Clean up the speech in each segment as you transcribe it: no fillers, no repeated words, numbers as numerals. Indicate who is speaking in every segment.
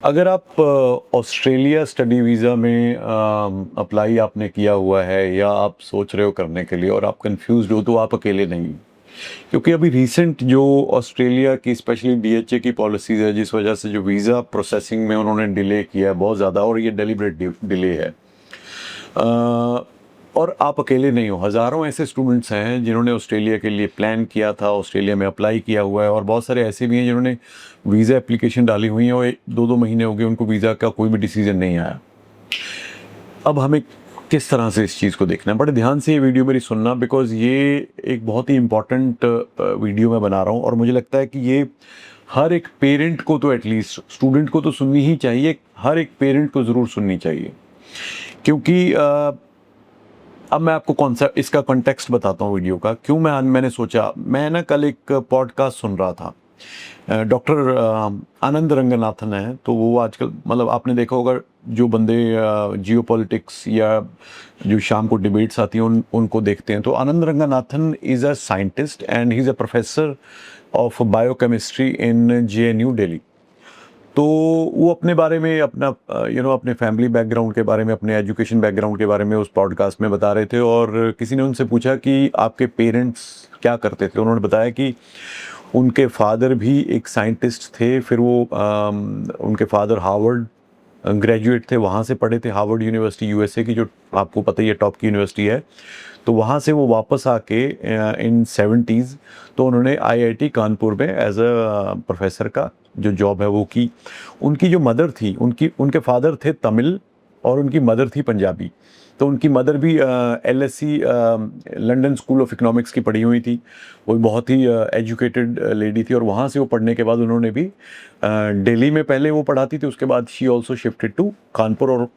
Speaker 1: अगर आप Australia study visa में अप्लाई आपने किया हुआ है या आप सोच रहे हो करने के लिए और आप कंफ्यूज्ड हो, तो आप अकेले नहीं। क्योंकि अभी रिसेंट जो ऑस्ट्रेलिया की स्पेशली डीएचए की पॉलिसीज़ है, जिस वजह से जो वीज़ा प्रोसेसिंग में उन्होंने डिले किया है बहुत ज़्यादा, और ये डेलिब्रेट डिले है। और आप अकेले नहीं हो, हज़ारों ऐसे स्टूडेंट्स हैं जिन्होंने ऑस्ट्रेलिया के लिए प्लान किया था, ऑस्ट्रेलिया में अप्लाई किया हुआ है, और बहुत सारे ऐसे भी हैं जिन्होंने वीज़ा एप्लीकेशन डाली हुई है और 2-2 महीने हो गए उनको वीज़ा का कोई भी डिसीजन नहीं आया। अब हमें किस तरह से इस चीज़ को देखना है, बड़े ध्यान से ये वीडियो मेरी सुनना, बिकॉज़ ये एक बहुत ही इम्पॉर्टेंट वीडियो मैं बना रहा हूँ, और मुझे लगता है कि ये हर एक पेरेंट को तो एटलीस्ट, स्टूडेंट को तो सुननी ही चाहिए, हर एक पेरेंट को ज़रूर सुननी चाहिए। क्योंकि अब मैं आपको कौन सा इसका कॉन्टेक्स्ट बताता हूँ वीडियो का, क्यों मैंने सोचा। मैं ना कल एक पॉडकास्ट सुन रहा था, डॉक्टर आनंद रंगनाथन है, तो वो आजकल, मतलब आपने देखा होगा, जो बंदे जियोपॉलिटिक्स या जो शाम को डिबेट्स आती हैं उनको देखते हैं, तो Anand Ranganathan is a scientist and he is a professor of biochemistry in JNU Delhi. तो वो अपने बारे में, अपना अपने फैमिली बैकग्राउंड के बारे में, अपने एजुकेशन बैकग्राउंड के बारे में उस पॉडकास्ट में बता रहे थे, और किसी ने उनसे पूछा कि आपके पेरेंट्स क्या करते थे। उन्होंने बताया कि उनके फादर भी एक साइंटिस्ट थे, फिर वो उनके फादर हार्वर्ड ग्रेजुएट थे, वहाँ से पढ़े थे, हार्वर्ड यूनिवर्सिटी यूएसए की, जो आपको पता ही है टॉप की यूनिवर्सिटी है। तो वहाँ से वो वापस आके इन 70s तो उन्होंने आईआईटी कानपुर में एज अ प्रोफेसर का जो जॉब है वो की। उनकी जो मदर थी, उनके फादर थे तमिल और उनकी मदर थी पंजाबी। तो उनकी मदर भी LSC London school of economics की पढ़ी हुई थी। वो बहुत ही एजुकेटेड लेडी थी, और वहाँ से वो पढ़ने के बाद उन्होंने भी दिल्ली में पहले वो पढ़ाती थी, उसके बाद she also shifted to Kanpur, और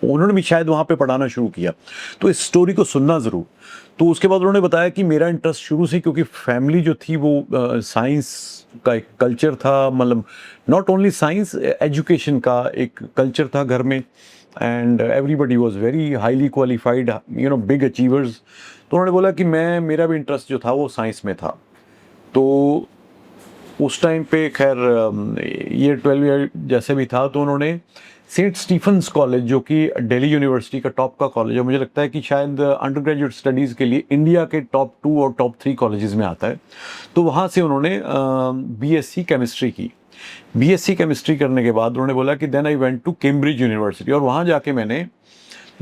Speaker 1: उन्होंने भी शायद वहाँ पे पढ़ाना शुरू किया। तो इस स्टोरी को सुनना ज़रूर। तो उसके बाद उन्होंने बताया कि मेरा इंटरेस्ट शुरू से, क्योंकि फैमिली जो थी वो साइंस का एक कल्चर था, मतलब नॉट ओनली साइंस, एजुकेशन का एक कल्चर था घर में, and everybody was very highly qualified, big achievers. तो उन्होंने बोला कि मेरा भी इंटरेस्ट जो था वो साइंस में था। तो उस टाइम पे खैर ईयर 12 ईयर जैसे भी था, तो उन्होंने सेंट स्टीफन्स कॉलेज, जो कि दिल्ली यूनिवर्सिटी का टॉप का कॉलेज है, मुझे लगता है कि शायद अंडर ग्रेजुएट स्टडीज़ के लिए इंडिया के टॉप 2 और टॉप 3 कॉलेजेस में आता है। तो वहाँ से उन्होंने बीएससी केमिस्ट्री की। बीएससी केमिस्ट्री करने के बाद उन्होंने बोला कि then I went to Cambridge university, और वहाँ जाके मैंने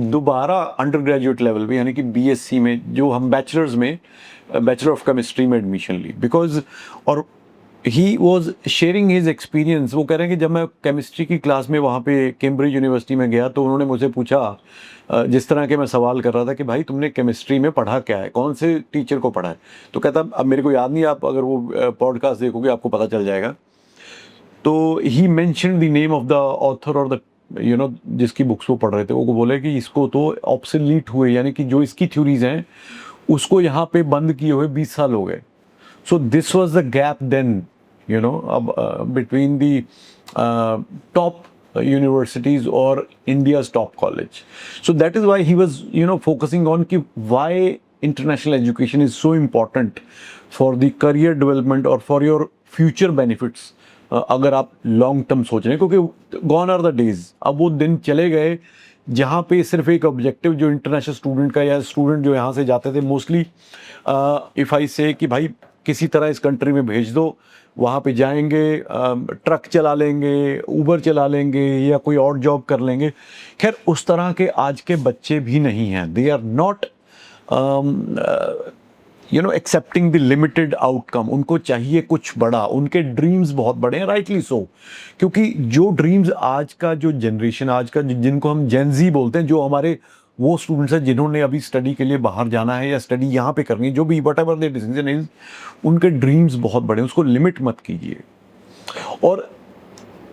Speaker 1: दोबारा अंडर ग्रेजुएट लेवल पे, यानी कि बीएससी में, जो हम बैचलर्स में, बैचलर ऑफ केमिस्ट्री में एडमिशन ली। बिकॉज, और he was sharing his experience. वो कह रहे हैं कि जब मैं केमिस्ट्री की क्लास में वहाँ पे कैम्ब्रिज यूनिवर्सिटी में गया, तो उन्होंने मुझसे पूछा, जिस तरह के मैं सवाल कर रहा था कि भाई तुमने केमिस्ट्री में पढ़ा क्या है, कौन से टीचर को पढ़ा है। तो कहता, अब मेरे को याद नहीं, आप अगर वो पॉडकास्ट देखोगे आपको पता चल जाएगा। तो he mention the name of the author, और द जिसकी बुक्स वो पढ़ रहे थे, वो बोले कि इसको तो ऑब्सोलीट हुए, यानी कि जो इसकी थ्योरीज हैं उसको यहाँ पे बंद किए हुए 20 साल हो गए। So this was the gap then, between the top universities or India's top college. So that is why he was, focusing on why international education is so important for the career development or for your future benefits. अगर आप long term सोच रहे हैं, क्योंकि gone are the days, अब वो दिन चले गए जहाँ पे सिर्फ एक ऑब्जेक्टिव जो इंटरनेशनल स्टूडेंट का, या स्टूडेंट जो यहाँ से जाते थे मोस्टली, इफ़ आई से कि भाई किसी तरह इस कंट्री में भेज दो, वहाँ पे जाएंगे, ट्रक चला लेंगे, ऊबर चला लेंगे, या कोई और जॉब कर लेंगे। खैर, उस तरह के आज के बच्चे भी नहीं हैं। They are not accepting the limited outcome. उनको चाहिए कुछ बड़ा, उनके ड्रीम्स बहुत बड़े हैं, राइटली सो। क्योंकि जो ड्रीम्स आज का जो जनरेशन, आज का जिनको हम जेनजी बोलते हैं, जो हमारे वो स्टूडेंट्स हैं जिन्होंने अभी स्टडी के लिए बाहर जाना है या स्टडी यहाँ पे करनी है, जो भी what ever there decision is, उनके ड्रीम्स बहुत बड़े हैं, उसको लिमिट मत कीजिए। और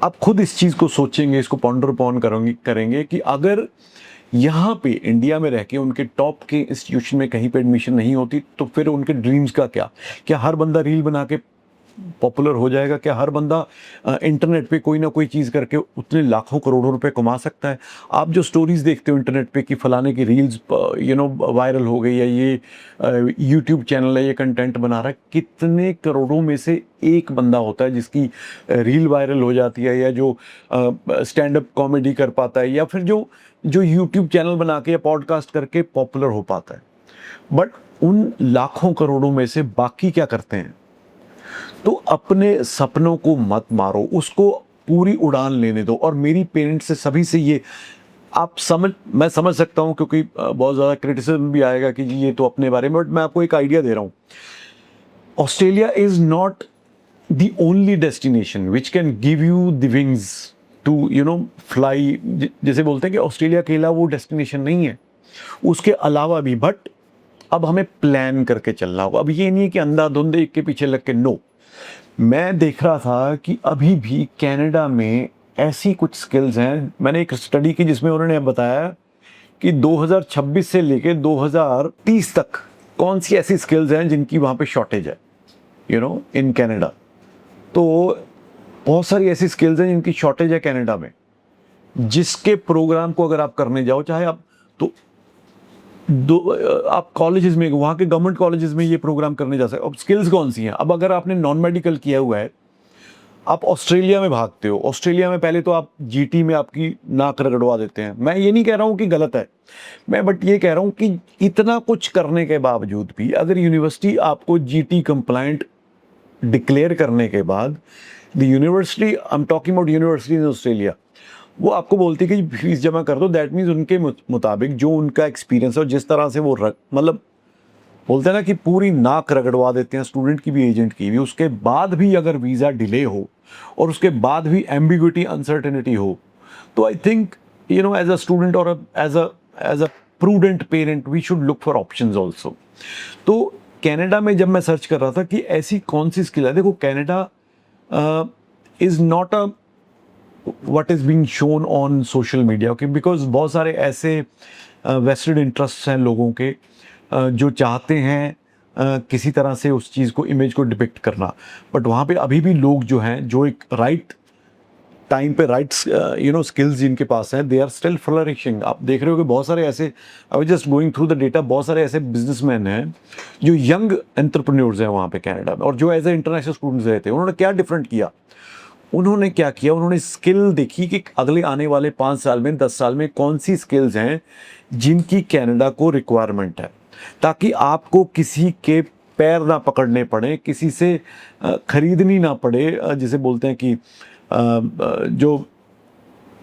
Speaker 1: आप खुद इस चीज़ को सोचेंगे, इसको पॉन्डर अपॉन करेंगे कि अगर यहाँ पे इंडिया में रह के उनके टॉप के इंस्टीट्यूशन में कहीं पे एडमिशन नहीं होती, तो फिर उनके ड्रीम्स का क्या। क्या हर बंदा रील बना के पॉपुलर हो जाएगा? क्या हर बंदा इंटरनेट पे कोई ना कोई चीज़ करके उतने लाखों करोड़ों रुपए कमा सकता है? आप जो स्टोरीज देखते हो इंटरनेट पे कि फलाने की रील्स वायरल हो गई, या ये यूट्यूब चैनल है ये कंटेंट बना रहा है, कितने करोड़ों में से एक बंदा होता है जिसकी रील वायरल हो जाती है, या जो स्टैंड अप कॉमेडी कर पाता है, या फिर जो जो यूट्यूब चैनल बना के या पॉडकास्ट करके पॉपुलर हो पाता है। बट उन लाखों करोड़ों में से बाकी क्या करते हैं? तो अपने सपनों को मत मारो, उसको पूरी उड़ान लेने दो। और मेरी पेरेंट्स से, सभी से ये मैं समझ सकता हूँ, क्योंकि बहुत ज़्यादा क्रिटिसिज्म भी आएगा कि जी ये तो अपने बारे में, बट मैं आपको एक आइडिया दे रहा हूँ। Australia is not the only destination which can give you the wings to fly. जैसे बोलते हैं कि ऑस्ट्रेलिया अकेला वो डेस्टिनेशन नहीं है, उसके अलावा भी। बट अब हमें प्लान करके चलना होगा। अब ये नहीं है कि अंधाधुंध एक के पीछे लग के, नो। मैं देख रहा था कि अभी भी कनाडा में ऐसी कुछ स्किल्स हैं। मैंने एक स्टडी की जिसमें उन्होंने बताया कि 2026 से लेके 2030 तक कौन सी ऐसी स्किल्स हैं जिनकी वहाँ पे शॉर्टेज है इन कनाडा। तो बहुत सारी ऐसी स्किल्स हैं जिनकी शॉर्टेज है कनाडा में, जिसके प्रोग्राम को अगर आप करने जाओ, चाहे आप आप कॉलेजेस में, वहाँ के गवर्नमेंट कॉलेजेस में ये प्रोग्राम करने जा सकते हो। अब स्किल्स कौन सी हैं? अब अगर आपने नॉन मेडिकल किया हुआ है, आप ऑस्ट्रेलिया में भागते हो, ऑस्ट्रेलिया में पहले तो आप जीटी में आपकी नाक रगड़वा देते हैं। मैं ये नहीं कह रहा हूँ कि गलत है, बट ये कह रहा हूँ कि इतना कुछ करने के बावजूद भी अगर यूनिवर्सिटी आपको जीटी कंप्लायंट डिक्लेयर करने के बाद, the university, I am talking about university in Australia, वो आपको बोलती है कि फीस जमा कर दो, दैट मीन्स उनके मुताबिक जो उनका एक्सपीरियंस है और जिस तरह से वो मतलब बोलते हैं ना कि पूरी नाक रगड़वा देते हैं स्टूडेंट की भी, एजेंट की भी। उसके बाद भी अगर वीज़ा डिले हो और उसके बाद भी एम्बिग्विटी, अनसर्टेनिटी हो, तो I think as a student और as a prudent parent we should look for options also. तो कनाडा में जब मैं सर्च कर रहा था कि ऐसी कौन सी स्किल है, देखो Canada is not a what is being shown on social media, okay? Because बहुत सारे ऐसे वेस्टेड इंटरेस्ट हैं लोगों के जो चाहते हैं किसी तरह से उस चीज़ को, इमेज को डिपिक्ट करना। बट वहाँ पे अभी भी लोग जो हैं, जो एक राइट टाइम पे राइट स्किल्स जिनके पास हैं, दे आर स्टिल फ्लरिशिंग। आप देख रहे हो कि बहुत सारे ऐसे, I was just going through the data, बहुत सारे ऐसे बिजनेसमैन हैं जो यंग एंटरप्रेन्योर्स हैं वहाँ पे कनाडा में, और जो एज ए इंटरनेशनल स्टूडेंट्स रहे थे। उन्होंने क्या डिफरेंट किया? उन्होंने क्या किया? उन्होंने स्किल देखी कि अगले आने वाले 5 साल में, 10 साल में कौन सी स्किल्स हैं जिनकी कनाडा को रिक्वायरमेंट है, ताकि आपको किसी के पैर ना पकड़ने पड़े, किसी से खरीदनी ना पड़े, जिसे बोलते हैं कि जो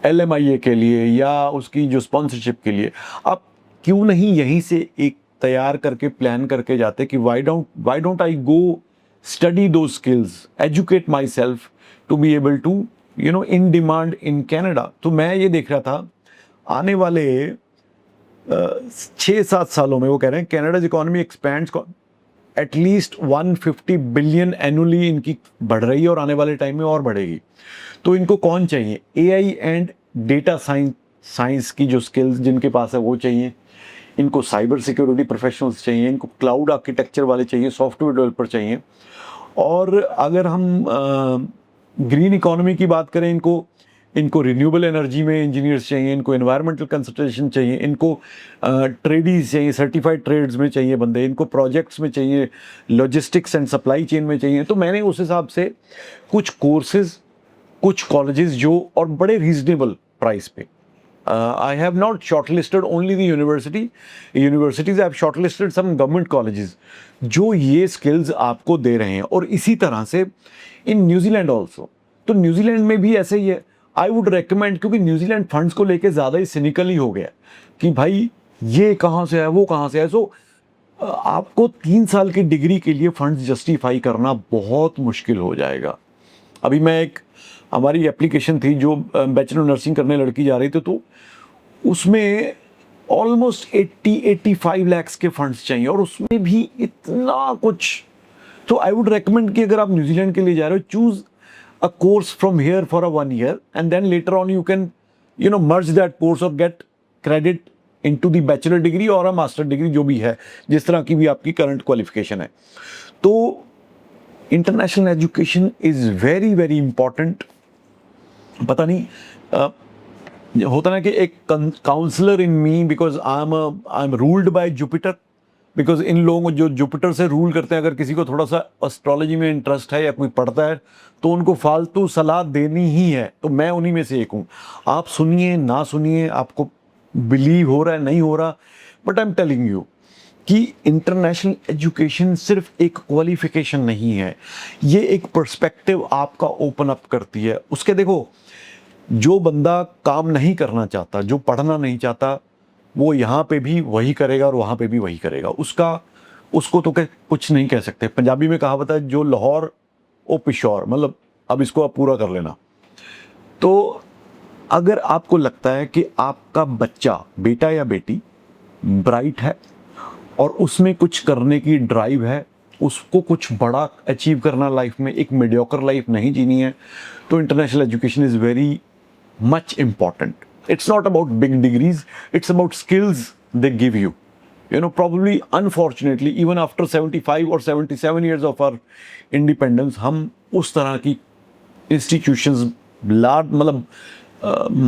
Speaker 1: LMIA के लिए या उसकी जो स्पॉन्सरशिप के लिए। आप क्यों नहीं यहीं से एक तैयार करके प्लान करके जाते कि why don't I go study two skills, educate myself to be able to in demand in Canada. तो मैं ये देख रहा था आने वाले 6-7 सालों में, वो कह रहे हैं Canada's economy expands at least 150 billion annually इनकी बढ़ रही है, और आने वाले टाइम में और बढ़ेगी। तो इनको कौन चाहिए? AI एंड डेटा साइंस की जो स्किल्स जिनके पास है वो चाहिए, इनको साइबर सिक्योरिटी प्रोफेशनल्स चाहिए, इनको क्लाउड आर्किटेक्चर वाले चाहिए, सॉफ्टवेयर डेवलपर चाहिए। और अगर हम ग्रीन इकोनॉमी की बात करें, इनको रिन्यूएबल एनर्जी में इंजीनियर्स चाहिए, इनको एनवायरमेंटल कंसल्टेशन चाहिए, इनको ट्रेडीज चाहिए, सर्टिफाइड ट्रेड्स में चाहिए बंदे, इनको प्रोजेक्ट्स में चाहिए, लॉजिस्टिक्स एंड सप्लाई चेन में चाहिए। तो मैंने उस हिसाब से कुछ कोर्सेज, कुछ कॉलेजेस जो, और बड़े रीजनेबल प्राइस पे, I have not shortlisted only the universities, I have shortlisted some government colleges जो ये स्किल्स आपको दे रहे हैं। और इसी तरह से इन न्यूजीलैंड ऑल्सो, तो न्यूजीलैंड में भी ऐसे ही है। आई वुड रेकमेंड, क्योंकि न्यूजीलैंड फंड्स को लेके ज़्यादा ही सिनिकल ही हो गया कि भाई ये कहाँ से है, वो कहाँ से है। सो आपको 3 साल की डिग्री के लिए फंड्स जस्टिफाई करना बहुत मुश्किल हो जाएगा। अभी हमारी एप्लीकेशन थी जो बैचलर नर्सिंग करने लड़की जा रही थी, तो उसमें ऑलमोस्ट 80-85 लाख के फंड्स चाहिए, और उसमें भी इतना कुछ। तो आई वुड रेकमेंड कि अगर आप न्यूजीलैंड के लिए जा रहे हो, choose a course from here for a 1 year and then later on you can merge that course और get credit into the bachelor degree और अ मास्टर डिग्री, जो भी है, जिस तरह की भी आपकी करंट क्वालिफिकेशन है। तो international education is very very important. पता नहीं होता ना कि एक counsellor in me, because I am ruled by Jupiter, because इन लोगों को जो जुपिटर से रूल करते हैं, अगर किसी को थोड़ा सा एस्ट्रोलॉजी में इंटरेस्ट है या कोई पढ़ता है तो उनको फालतू सलाह देनी ही है। तो मैं उन्हीं में से एक हूँ। आप सुनिए ना सुनिए, आपको बिलीव हो रहा है नहीं हो रहा, but I am telling you कि इंटरनेशनल एजुकेशन सिर्फ एक क्वालिफिकेशन नहीं है, ये एक पर्सपेक्टिव आपका ओपन अप करती है। उसके देखो, जो बंदा काम नहीं करना चाहता, जो पढ़ना नहीं चाहता, वो यहाँ पे भी वही करेगा और वहाँ पे भी वही करेगा। उसको तो कुछ नहीं कह सकते। पंजाबी में कहावत है, जो लाहौर ओ पिशौर, मतलब अब इसको आप पूरा कर लेना। तो अगर आपको लगता है कि आपका बच्चा, बेटा या बेटी ब्राइट है और उसमें कुछ करने की ड्राइव है, उसको कुछ बड़ा अचीव करना लाइफ में, एक मीडियोकर लाइफ नहीं जीनी है, तो international education is very much important. It's not about big degrees, it's about skills they give you. You know, probably unfortunately even after 75 or 77 years of our independence, हम उस तरह की institutions large, मतलब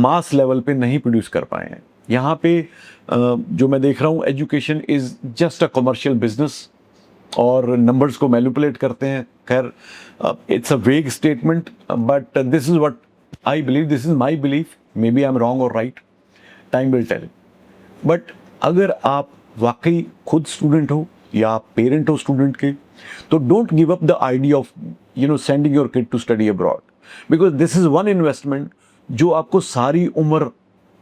Speaker 1: mass level पे नहीं produce कर पाए हैं। यहाँ पे जो मैं देख रहा हूँ, education is just a commercial business और नंबर्स को मैनिपुलेट करते हैं। खैर, इट्स अ वेग statement, but this is what I believe, this is my belief. Maybe I'm wrong or right. Time will tell. But अगर आप वाकई खुद स्टूडेंट हो या आप पेरेंट हो स्टूडेंट के, तो don't give up the idea of sending your kid to study abroad, because this is one investment जो आपको सारी उम्र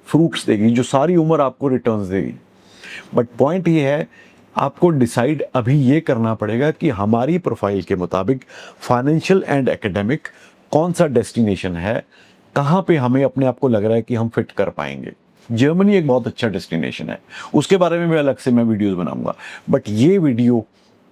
Speaker 1: फ्रूट्स देगी, जो सारी उम्र आपको रिटर्न्स देगी। बट पॉइंट ये है, आपको डिसाइड अभी ये करना पड़ेगा कि हमारी प्रोफाइल के मुताबिक फाइनेंशियल एंड एकेडमिक कौन सा डेस्टिनेशन है, कहाँ पे हमें अपने आप को लग रहा है कि हम फिट कर पाएंगे। जर्मनी एक बहुत अच्छा डेस्टिनेशन है, उसके बारे में मैं अलग से वीडियोस बनाऊंगा। बट ये वीडियो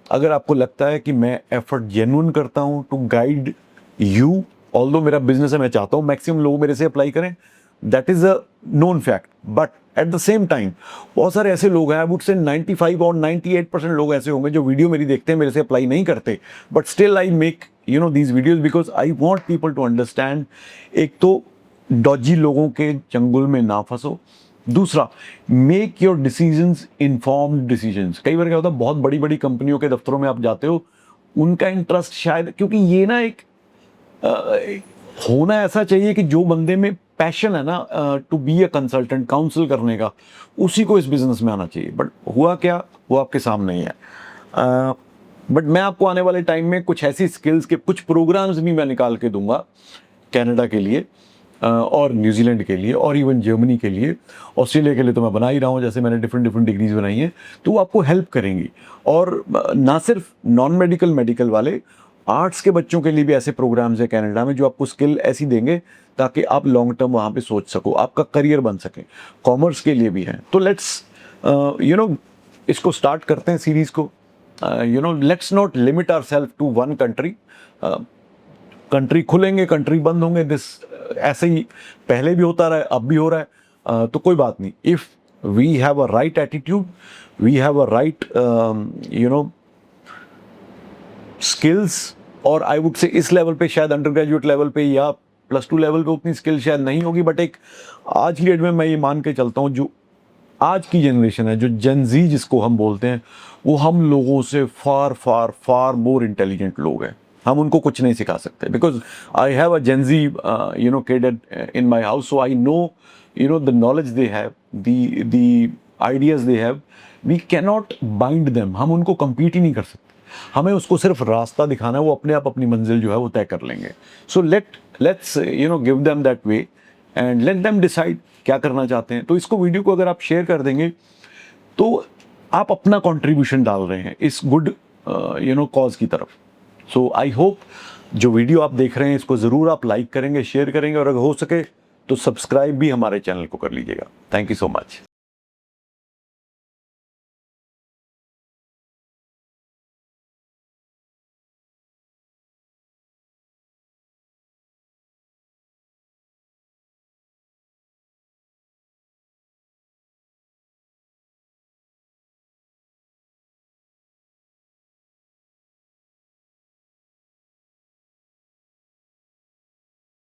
Speaker 1: अगर आपको लगता है कि मैं एफर्ट जेन्युइन करता हूँ टू गाइड यू, ऑल्दो मेरा बिजनेस है, मैं चाहता हूँ मैक्सिमम लोग मेरे से अप्लाई करें, that is a known fact. But at the same time बहुत सारे ऐसे लोग हैं, आई वुड से 95 और 98% लोग ऐसे होंगे जो वीडियो मेरी देखते हैं, मेरे से अप्लाई नहीं करते, but still I make these videos because I want people to understand, एक तो डॉजी लोगों के चंगुल में ना फंसो, दूसरा make your decisions informed decisions. कई बार क्या होता है, बहुत बड़ी बड़ी कंपनियों के दफ्तरों में आप जाते हो, उनका इंटरेस्ट शायद, क्योंकि ये ना एक होना ऐसा चाहिए कि जो बंदे में पैशन है ना to be a consultant, counsel करने का, उसी को इस बिजनेस में आना चाहिए। बट हुआ क्या, वो आपके सामने ही है। बट मैं आपको आने वाले टाइम में कुछ ऐसी स्किल्स के कुछ प्रोग्राम्स भी मैं निकाल के दूंगा कनाडा के लिए और न्यूजीलैंड के लिए और इवन जर्मनी के लिए, ऑस्ट्रेलिया के लिए तो मैं बना ही रहा हूँ, जैसे मैंने डिफरेंट डिग्रीज बनाई हैं, तो वो आपको हेल्प करेंगी। और ना सिर्फ नॉन मेडिकल, मेडिकल वाले, आर्ट्स के बच्चों के लिए भी ऐसे प्रोग्राम्स हैं कनाडा में जो आपको स्किल ऐसी देंगे ताकि आप लॉन्ग टर्म वहाँ पे सोच सको, आपका करियर बन सके। कॉमर्स के लिए भी हैं। तो लेट्स इसको स्टार्ट करते हैं सीरीज़ को। Let's not limit ourselves to one country. Country खुलेंगे, कंट्री बंद होंगे, दिस ऐसे ही पहले भी होता रहा है, अब भी हो रहा है, तो कोई बात नहीं। If we have a right attitude, we have a right skills, और आई वुड से इस लेवल पे, शायद अंडर ग्रेजुएट लेवल पे या +2 लेवल पे उतनी स्किल शायद नहीं होगी, बट एक आज की डेट में मैं ये मान के चलता हूँ, जो आज की जनरेशन है, जो जेन ज़ी जिसको हम बोलते हैं, वो हम लोगों से फार फार फार मोर इंटेलिजेंट लोग हैं। हम उनको कुछ नहीं सिखा सकते, because I have a Gen Z kid in my house, so I know the knowledge they have, the ideas they have, we cannot bind them. हम उनको कम्पीट ही नहीं कर सकते, हमें उसको सिर्फ रास्ता दिखाना है, वो अपने आप अपनी मंजिल जो है वो तय कर लेंगे। So let's give them that way and let them decide क्या करना चाहते हैं। तो इसको, वीडियो को अगर आप शेयर कर देंगे तो आप अपना कंट्रीब्यूशन डाल रहे हैं इस गुड कॉज की तरफ। सो आई होप जो वीडियो आप देख रहे हैं इसको ज़रूर आप लाइक करेंगे, शेयर करेंगे, और अगर हो सके तो सब्सक्राइब भी हमारे चैनल को कर लीजिएगा। Thank you so much.